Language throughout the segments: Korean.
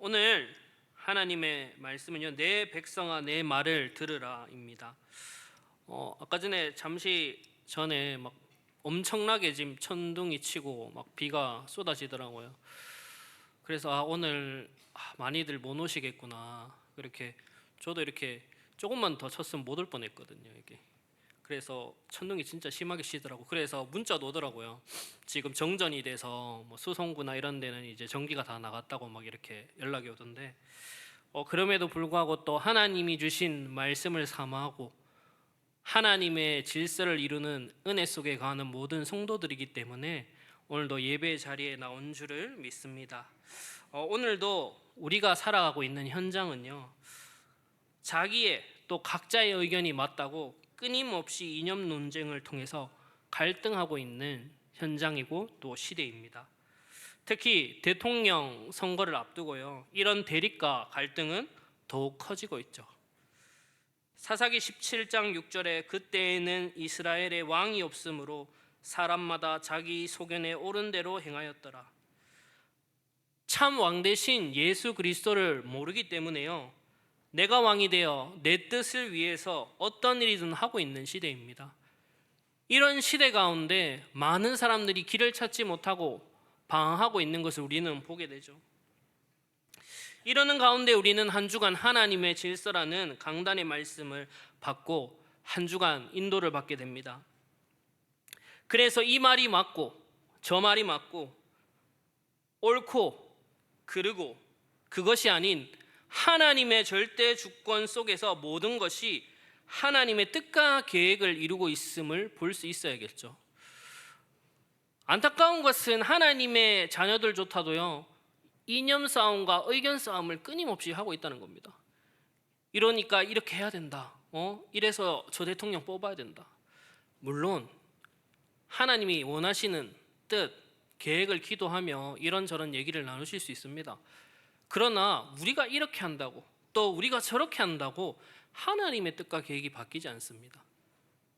오늘 하나님의 말씀은요, 내 백성아 내 말을 들으라입니다. 아까 전에 잠시 전에 막 엄청나게 지금 천둥이 치고 막 비가 쏟아지더라고요. 그래서 오늘 많이들 못 오시겠구나. 그렇게 저도 이렇게 조금만 더 쳤으면 못 올 뻔했거든요. 이게. 그래서 천둥이 진짜 심하게 치더라고. 그래서 문자도 오더라고요. 지금 정전이 돼서 뭐 수송구나 이런 데는 이제 전기가 다 나갔다고 막 이렇게 연락이 오던데, 그럼에도 불구하고 또 하나님이 주신 말씀을 사모하고 하나님의 질서를 이루는 은혜 속에 가는 모든 성도들이기 때문에 오늘도 예배 자리에 나온 줄을 믿습니다. 오늘도 우리가 살아가고 있는 현장은요, 자기의 또 각자의 의견이 맞다고 끊임없이 이념 논쟁을 통해서 갈등하고 있는 현장이고 또 시대입니다. 특히 대통령 선거를 앞두고요, 이런 대립과 갈등은 더욱 커지고 있죠. 사사기 17장 6절에 그때에는 이스라엘의 왕이 없으므로 사람마다 자기 소견에 옳은 대로 행하였더라. 참 왕 대신 예수 그리스도를 모르기 때문에요, 내가 왕이 되어 내 뜻을 위해서 어떤 일이든 하고 있는 시대입니다. 이런 시대 가운데 많은 사람들이 길을 찾지 못하고 방황하고 있는 것을 우리는 보게 되죠. 이러는 가운데 우리는 한 주간 하나님의 질서라는 강단의 말씀을 받고 한 주간 인도를 받게 됩니다. 그래서 이 말이 맞고 저 말이 맞고 옳고 그르고 그것이 아닌 하나님의 절대 주권 속에서 모든 것이 하나님의 뜻과 계획을 이루고 있음을 볼 수 있어야겠죠. 안타까운 것은 하나님의 자녀들조차도요, 이념 싸움과 의견 싸움을 끊임없이 하고 있다는 겁니다. 이러니까 이렇게 해야 된다. 이래서 저 대통령 뽑아야 된다. 물론 하나님이 원하시는 뜻, 계획을 기도하며 이런저런 얘기를 나누실 수 있습니다. 그러나 우리가 이렇게 한다고 또 우리가 저렇게 한다고 하나님의 뜻과 계획이 바뀌지 않습니다.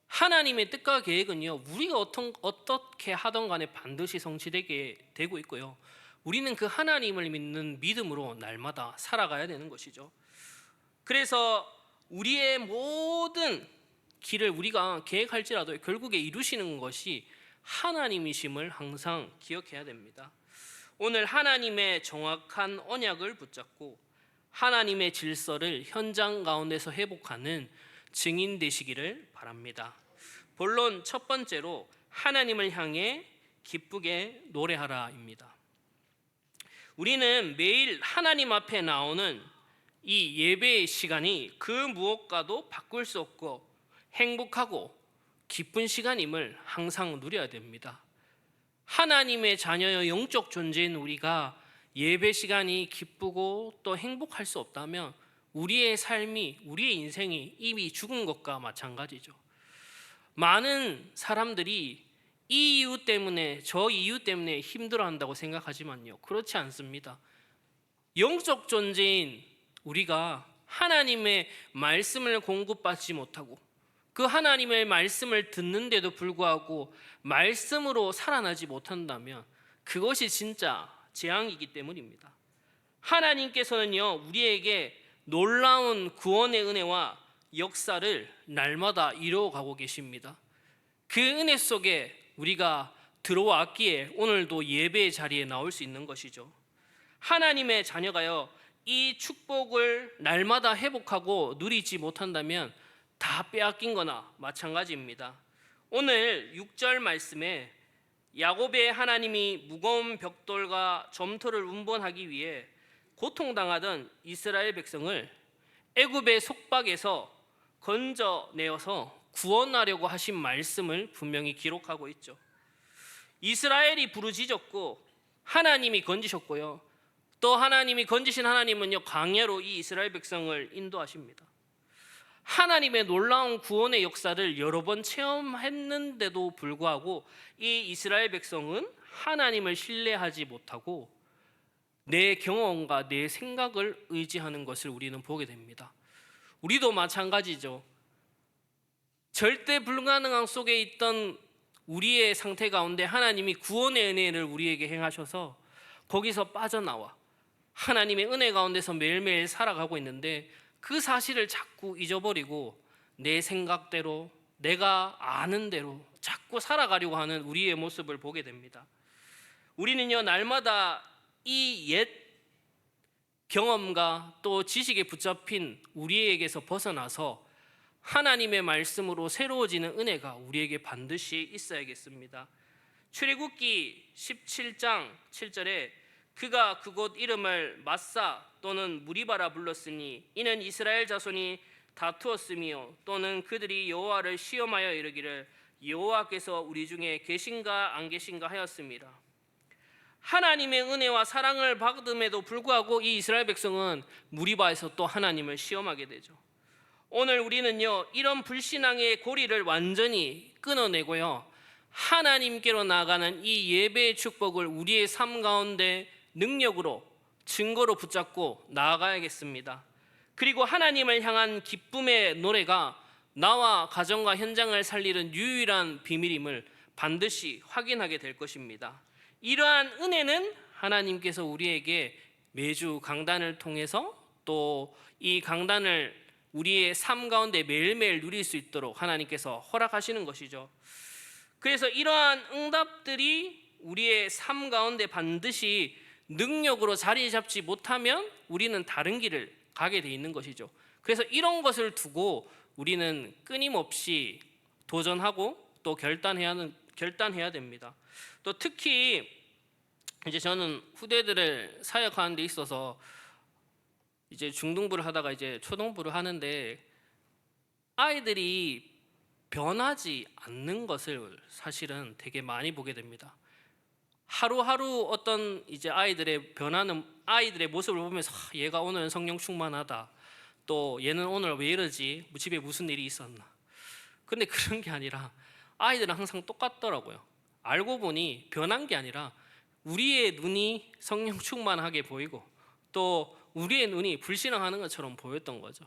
하나님의 뜻과 계획은요, 우리가 어떻게 하던 간에 반드시 성취되게 되고 있고요, 우리는 그 하나님을 믿는 믿음으로 날마다 살아가야 되는 것이죠. 그래서 우리의 모든 길을 우리가 계획할지라도 결국에 이루시는 것이 하나님이심을 항상 기억해야 됩니다. 오늘 하나님의 정확한 언약을 붙잡고 하나님의 질서를 현장 가운데서 회복하는 증인 되시기를 바랍니다. 본론 첫 번째로 하나님을 향해 기쁘게 노래하라입니다. 우리는 매일 하나님 앞에 나오는 이 예배의 시간이 그 무엇과도 바꿀 수 없고 행복하고 기쁜 시간임을 항상 누려야 됩니다. 하나님의 자녀의 영적 존재인 우리가 예배 시간이 기쁘고 또 행복할 수 없다면 우리의 삶이, 우리의 인생이 이미 죽은 것과 마찬가지죠. 많은 사람들이 이 이유 때문에 저 이유 때문에 힘들어한다고 생각하지만요, 그렇지 않습니다. 영적 존재인 우리가 하나님의 말씀을 공급받지 못하고 그 하나님의 말씀을 듣는데도 불구하고 말씀으로 살아나지 못한다면 그것이 진짜 재앙이기 때문입니다. 하나님께서는요, 우리에게 놀라운 구원의 은혜와 역사를 날마다 이루어가고 계십니다. 그 은혜 속에 우리가 들어왔기에 오늘도 예배의 자리에 나올 수 있는 것이죠. 하나님의 자녀가요, 이 축복을 날마다 회복하고 누리지 못한다면 다 빼앗긴 거나 마찬가지입니다. 오늘 6절 말씀에 야곱의 하나님이 무거운 벽돌과 점토를 운반하기 위해 고통당하던 이스라엘 백성을 애굽의 속박에서 건져내어서 구원하려고 하신 말씀을 분명히 기록하고 있죠. 이스라엘이 부르짖었고 하나님이 건지셨고요, 또 하나님이 건지신 하나님은요, 광야로 이 이스라엘 백성을 인도하십니다. 하나님의 놀라운 구원의 역사를 여러 번 체험했는데도 불구하고 이 이스라엘 백성은 하나님을 신뢰하지 못하고 내 경험과 내 생각을 의지하는 것을 우리는 보게 됩니다. 우리도 마찬가지죠. 절대 불가능한 속에 있던 우리의 상태 가운데 하나님이 구원의 은혜를 우리에게 행하셔서 거기서 빠져나와 하나님의 은혜 가운데서 매일매일 살아가고 있는데 그 사실을 자꾸 잊어버리고 내 생각대로 내가 아는 대로 자꾸 살아가려고 하는 우리의 모습을 보게 됩니다. 우리는요, 날마다 이 옛 경험과 또 지식에 붙잡힌 우리에게서 벗어나서 하나님의 말씀으로 새로워지는 은혜가 우리에게 반드시 있어야겠습니다. 출애굽기 17장 7절에 그가 그곳 이름을 마사 또는 무리바라 불렀으니 이는 이스라엘 자손이 다투었으며 또는 그들이 여호와를 시험하여 이르기를 여호와께서 우리 중에 계신가 안 계신가 하였습니다. 하나님의 은혜와 사랑을 받음에도 불구하고 이 이스라엘 백성은 무리바에서 또 하나님을 시험하게 되죠. 오늘 우리는요, 이런 불신앙의 고리를 완전히 끊어내고요, 하나님께로 나아가는 이 예배의 축복을 우리의 삶 가운데 능력으로 증거로 붙잡고 나아가야겠습니다. 그리고 하나님을 향한 기쁨의 노래가 나와 가정과 현장을 살리는 유일한 비밀임을 반드시 확인하게 될 것입니다. 이러한 은혜는 하나님께서 우리에게 매주 강단을 통해서 또 이 강단을 우리의 삶 가운데 매일매일 누릴 수 있도록 하나님께서 허락하시는 것이죠. 그래서 이러한 응답들이 우리의 삶 가운데 반드시 능력으로 자리 잡지 못하면 우리는 다른 길을 가게 돼 있는 것이죠. 그래서 이런 것을 두고 우리는 끊임없이 도전하고 또 결단해야 됩니다. 또 특히 이제 저는 후대들을 사역하는 데 있어서 이제 중등부를 하다가 이제 초등부를 하는데 아이들이 변하지 않는 것을 사실은 되게 많이 보게 됩니다. 하루하루 어떤 이제 아이들의 변하는 아이들의 모습을 보면서 얘가 오늘은 성령 충만하다, 또 얘는 오늘 왜 이러지, 집에 무슨 일이 있었나. 근데 그런 게 아니라 아이들은 항상 똑같더라고요. 알고 보니 변한 게 아니라 우리의 눈이 성령 충만하게 보이고 또 우리의 눈이 불신앙하는 것처럼 보였던 거죠.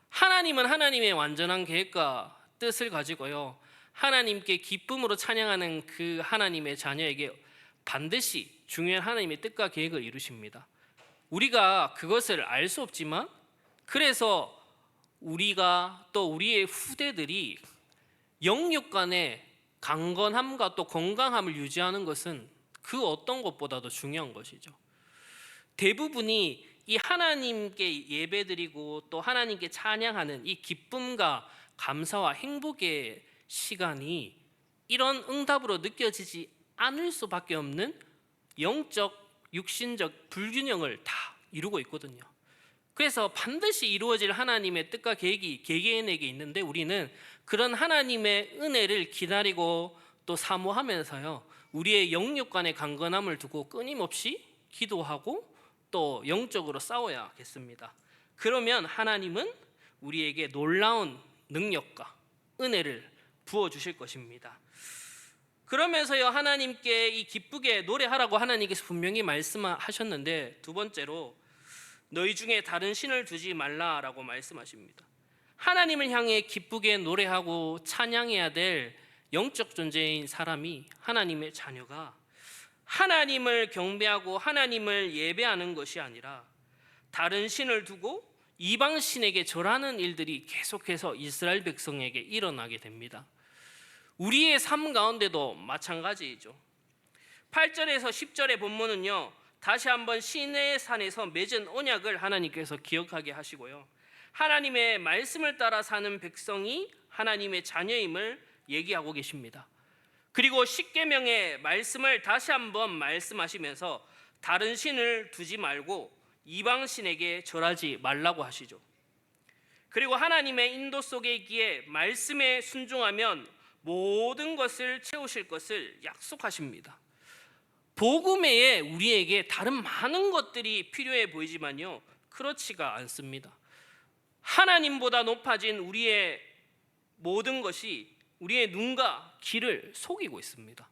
하나님은 하나님의 완전한 계획과 뜻을 가지고요, 하나님께 기쁨으로 찬양하는 그 하나님의 자녀에게 반드시 중요한 하나님의 뜻과 계획을 이루십니다. 우리가 그것을 알 수 없지만 그래서 우리가 또 우리의 후대들이 영육 간의 강건함과 또 건강함을 유지하는 것은 그 어떤 것보다도 중요한 것이죠. 대부분이 이 하나님께 예배드리고 또 하나님께 찬양하는 이 기쁨과 감사와 행복의 시간이 이런 응답으로 느껴지지 않을 수밖에 없는 영적, 육신적 불균형을 다 이루고 있거든요. 그래서 반드시 이루어질 하나님의 뜻과 계획이 개개인에게 있는데 우리는 그런 하나님의 은혜를 기다리고 또 사모하면서요, 우리의 영육 간의 강건함을 두고 끊임없이 기도하고 또 영적으로 싸워야겠습니다. 그러면 하나님은 우리에게 놀라운 능력과 은혜를 부어주실 것입니다. 그러면서요, 하나님께 이 기쁘게 노래하라고 하나님께서 분명히 말씀하셨는데 두 번째로 너희 중에 다른 신을 두지 말라라고 말씀하십니다. 하나님을 향해 기쁘게 노래하고 찬양해야 될 영적 존재인 사람이, 하나님의 자녀가 하나님을 경배하고 하나님을 예배하는 것이 아니라 다른 신을 두고 이방 신에게 절하는 일들이 계속해서 이스라엘 백성에게 일어나게 됩니다. 우리의 삶 가운데도 마찬가지이죠. 8절에서 10절의 본문은요, 다시 한번 시내의 산에서 맺은 언약을 하나님께서 기억하게 하시고요, 하나님의 말씀을 따라 사는 백성이 하나님의 자녀임을 얘기하고 계십니다. 그리고 십계명의 말씀을 다시 한번 말씀하시면서 다른 신을 두지 말고 이방 신에게 절하지 말라고 하시죠. 그리고 하나님의 인도 속에 있기에 말씀에 순종하면 모든 것을 채우실 것을 약속하십니다. 복음 외에 우리에게 다른 많은 것들이 필요해 보이지만요, 그렇지가 않습니다. 하나님보다 높아진 우리의 모든 것이 우리의 눈과 귀를 속이고 있습니다.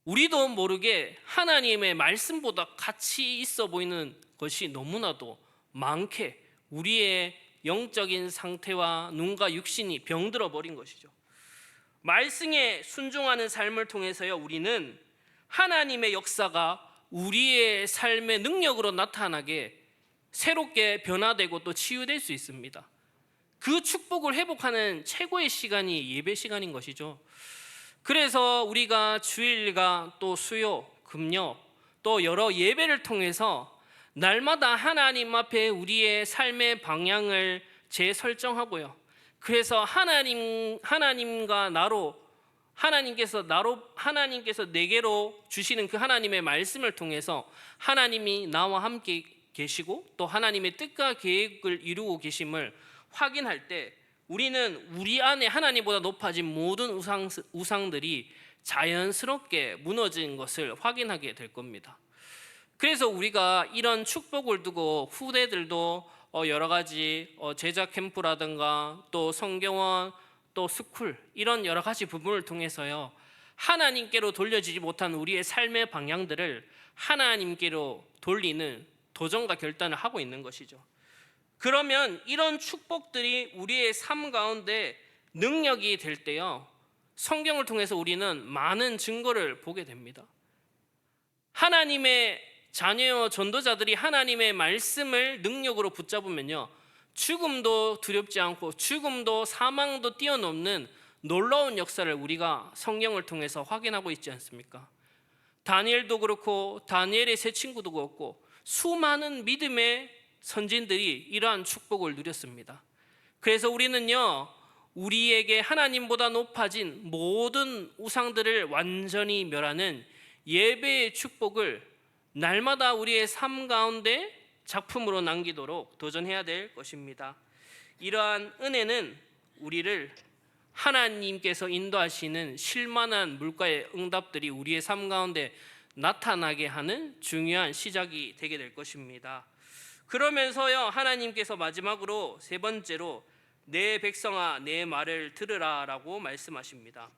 우리도 모르게 하나님의 말씀보다 가치 있어 보이는 것이 너무나도 많게 우리의 영적인 상태와 눈과 육신이 병들어 버린 것이죠. 말씀에 순종하는 삶을 통해서요, 우리는 하나님의 역사가 우리의 삶의 능력으로 나타나게 새롭게 변화되고 또 치유될 수 있습니다. 그 축복을 회복하는 최고의 시간이 예배 시간인 것이죠. 그래서 우리가 주일과 또 수요, 금요, 또 여러 예배를 통해서 날마다 하나님 앞에 우리의 삶의 방향을 재설정하고요. 그래서 하나님과 나로 하나님께서 내게로 주시는 그 하나님의 말씀을 통해서 하나님이 나와 함께 계시고 또 하나님의 뜻과 계획을 이루고 계심을 확인할 때 우리는 우리 안에 하나님보다 높아진 모든 우상들이 자연스럽게 무너진 것을 확인하게 될 겁니다. 그래서 우리가 이런 축복을 두고 후대들도 여러 가지 제자 캠프라든가 또 성경원 또 스쿨 이런 여러 가지 부분을 통해서요, 하나님께로 돌려지지 못한 우리의 삶의 방향들을 하나님께로 돌리는 도전과 결단을 하고 있는 것이죠. 그러면 이런 축복들이 우리의 삶 가운데 능력이 될 때요, 성경을 통해서 우리는 많은 증거를 보게 됩니다. 하나님의 자녀 전도자들이 하나님의 말씀을 능력으로 붙잡으면요, 죽음도 두렵지 않고 죽음도 사망도 뛰어넘는 놀라운 역사를 우리가 성경을 통해서 확인하고 있지 않습니까? 다니엘도 그렇고 다니엘의 세 친구도 그렇고 수많은 믿음의 선진들이 이러한 축복을 누렸습니다. 그래서 우리는요, 우리에게 하나님보다 높아진 모든 우상들을 완전히 멸하는 예배의 축복을 날마다 우리의 삶 가운데 작품으로 남기도록 도전해야 될 것입니다. 이러한 은혜는 우리를 하나님께서 인도하시는 실만한 물가의 응답들이 우리의 삶 가운데 나타나게 하는 중요한 시작이 되게 될 것입니다. 그러면서요, 하나님께서 마지막으로 세 번째로 내 백성아 내 말을 들으라 라고 말씀하십니다.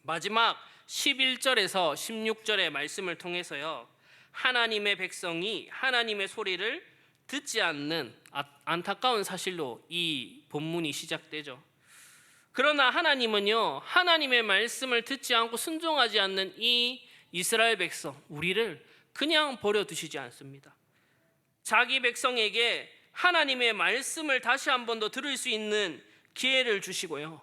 마지막 11절에서 16절의 말씀을 통해서요, 하나님의 백성이 하나님의 소리를 듣지 않는 안타까운 사실로 이 본문이 시작되죠. 그러나 하나님은요, 하나님의 말씀을 듣지 않고 순종하지 않는 이 이스라엘 백성, 우리를 그냥 버려두시지 않습니다. 자기 백성에게 하나님의 말씀을 다시 한 번 더 들을 수 있는 기회를 주시고요,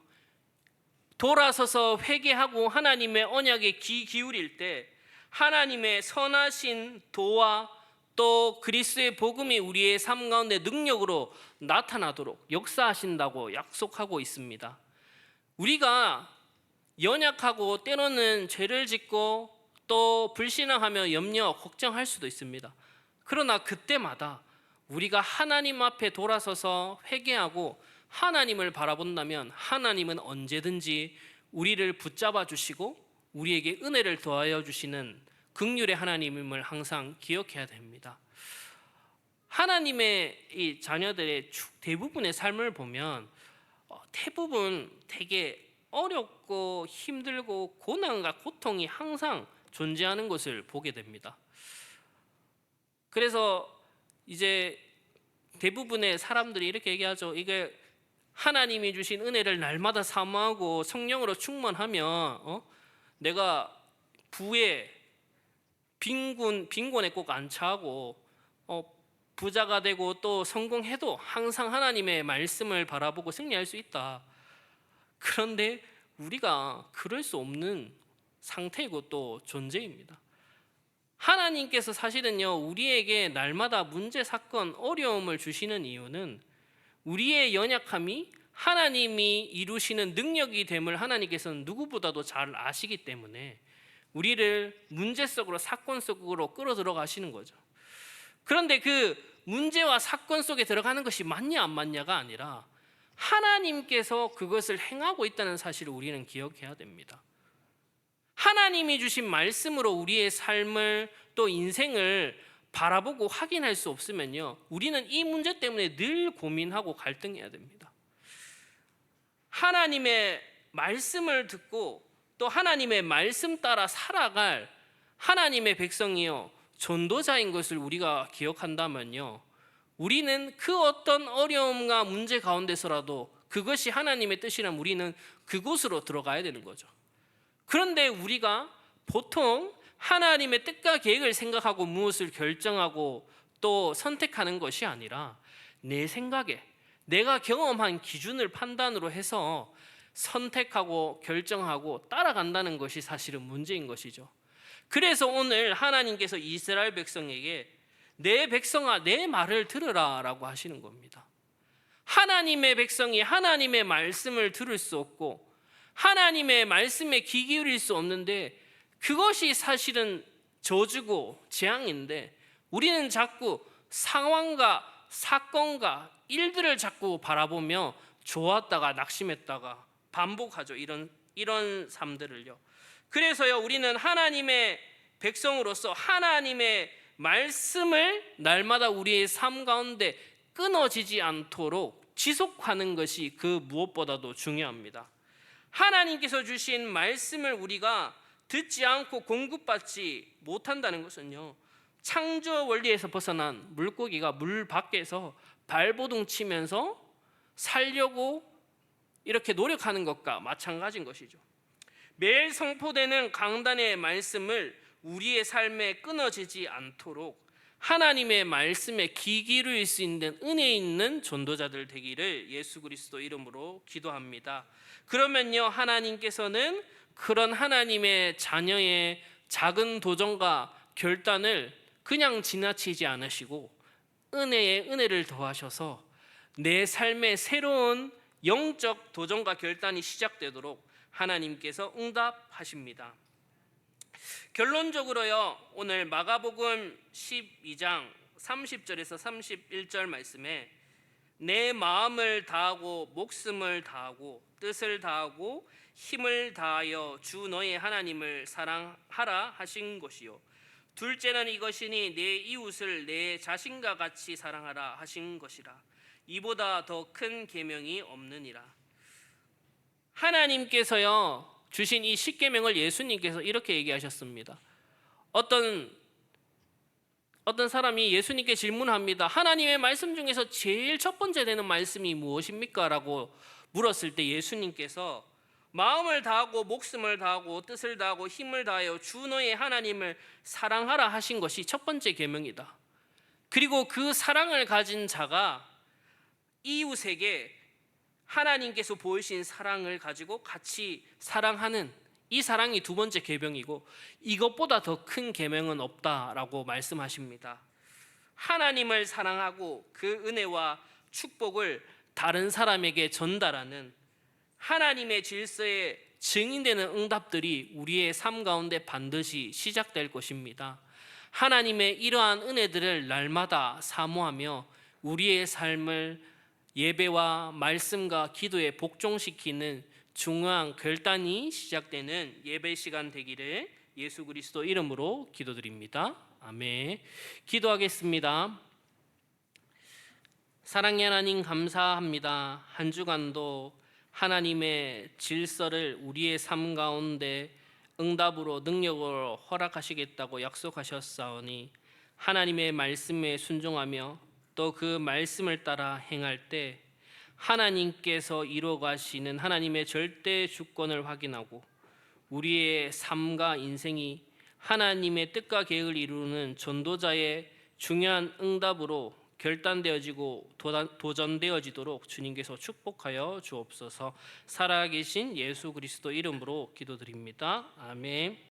돌아서서 회개하고 하나님의 언약에 귀 기울일 때 하나님의 선하신 도와 또 그리스도의 복음이 우리의 삶 가운데 능력으로 나타나도록 역사하신다고 약속하고 있습니다. 우리가 연약하고 때로는 죄를 짓고 또 불신앙하며 염려, 걱정할 수도 있습니다. 그러나 그때마다 우리가 하나님 앞에 돌아서서 회개하고 하나님을 바라본다면 하나님은 언제든지 우리를 붙잡아 주시고 우리에게 은혜를 더하여 주시는 긍휼의 하나님임을 항상 기억해야 됩니다. 하나님의 이 자녀들의 대부분의 삶을 보면 대부분 되게 어렵고 힘들고 고난과 고통이 항상 존재하는 것을 보게 됩니다. 그래서 이제 대부분의 사람들이 이렇게 얘기하죠. 이게 하나님이 주신 은혜를 날마다 사모하고 성령으로 충만하면 내가 부에 빈곤에 꼭 안 차고 부자가 되고 또 성공해도 항상 하나님의 말씀을 바라보고 승리할 수 있다. 그런데 우리가 그럴 수 없는 상태이고 또 존재입니다. 하나님께서 사실은요, 우리에게 날마다 문제, 사건, 어려움을 주시는 이유는 우리의 연약함이 하나님이 이루시는 능력이 됨을 하나님께서는 누구보다도 잘 아시기 때문에 우리를 문제 속으로, 사건 속으로 끌어 들어가시는 거죠. 그런데 그 문제와 사건 속에 들어가는 것이 맞냐 안 맞냐가 아니라 하나님께서 그것을 행하고 있다는 사실을 우리는 기억해야 됩니다. 하나님이 주신 말씀으로 우리의 삶을 또 인생을 바라보고 확인할 수 없으면요, 우리는 이 문제 때문에 늘 고민하고 갈등해야 됩니다. 하나님의 말씀을 듣고 또 하나님의 말씀 따라 살아갈 하나님의 백성이요, 전도자인 것을 우리가 기억한다면요, 우리는 그 어떤 어려움과 문제 가운데서라도 그것이 하나님의 뜻이라면 우리는 그곳으로 들어가야 되는 거죠. 그런데 우리가 보통 하나님의 뜻과 계획을 생각하고 무엇을 결정하고 또 선택하는 것이 아니라 내 생각에 내가 경험한 기준을 판단으로 해서 선택하고 결정하고 따라간다는 것이 사실은 문제인 것이죠. 그래서 오늘 하나님께서 이스라엘 백성에게 내 백성아 내 말을 들으라 라고 하시는 겁니다. 하나님의 백성이 하나님의 말씀을 들을 수 없고 하나님의 말씀에 귀 기울일 수 없는데 그것이 사실은 저주고 재앙인데 우리는 자꾸 상황과 사건과 일들을 자꾸 바라보며 좋았다가 낙심했다가 반복하죠. 이런 삶들을요. 그래서요 우리는 하나님의 백성으로서 하나님의 말씀을 날마다 우리의 삶 가운데 끊어지지 않도록 지속하는 것이 그 무엇보다도 중요합니다. 하나님께서 주신 말씀을 우리가 듣지 않고 공급받지 못한다는 것은요 창조 원리에서 벗어난 물고기가 물 밖에서 발버둥 치면서 살려고 이렇게 노력하는 것과 마찬가지인 것이죠. 매일 선포되는 강단의 말씀을 우리의 삶에 끊어지지 않도록 하나님의 말씀에 귀 기울일 수 있는 은혜 있는 전도자들 되기를 예수 그리스도 이름으로 기도합니다. 그러면요 하나님께서는 그런 하나님의 자녀의 작은 도전과 결단을 그냥 지나치지 않으시고 은혜에 은혜를 더하셔서 내 삶의 새로운 영적 도전과 결단이 시작되도록 하나님께서 응답하십니다. 결론적으로요 오늘 마가복음 12장 30절에서 31절 말씀에 내 마음을 다하고 목숨을 다하고 뜻을 다하고 힘을 다하여 주 너의 하나님을 사랑하라 하신 것이요 둘째는 이것이니 내 이웃을 내 자신과 같이 사랑하라 하신 것이라 이보다 더 큰 계명이 없느니라. 하나님께서요 주신 이 십계명을 예수님께서 이렇게 얘기하셨습니다. 어떤 사람이 예수님께 질문합니다. 하나님의 말씀 중에서 제일 첫 번째 되는 말씀이 무엇입니까? 라고 물었을 때 예수님께서 마음을 다하고 목숨을 다하고 뜻을 다하고 힘을 다하여 주 너의 하나님을 사랑하라 하신 것이 첫 번째 계명이다. 그리고 그 사랑을 가진 자가 이웃에게 하나님께서 보이신 사랑을 가지고 같이 사랑하는 이 사랑이 두 번째 계명이고 이것보다 더 큰 계명은 없다라고 말씀하십니다. 하나님을 사랑하고 그 은혜와 축복을 다른 사람에게 전달하는 하나님의 질서에 증인되는 응답들이 우리의 삶 가운데 반드시 시작될 것입니다. 하나님의 이러한 은혜들을 날마다 사모하며 우리의 삶을 예배와 말씀과 기도에 복종시키는 중요한 결단이 시작되는 예배 시간 되기를 예수 그리스도 이름으로 기도드립니다. 아멘. 기도하겠습니다. 사랑의 하나님 감사합니다. 한 주간도 하나님의 질서를 우리의 삶 가운데 응답으로 능력으로 허락하시겠다고 약속하셨사오니 하나님의 말씀에 순종하며 또 그 말씀을 따라 행할 때 하나님께서 이루어 가시는 하나님의 절대 주권을 확인하고 우리의 삶과 인생이 하나님의 뜻과 계획을 이루는 전도자의 중요한 응답으로 결단되어지고 도전되어지도록 주님께서 축복하여 주옵소서. 살아계신 예수 그리스도 이름으로 기도드립니다. 아멘.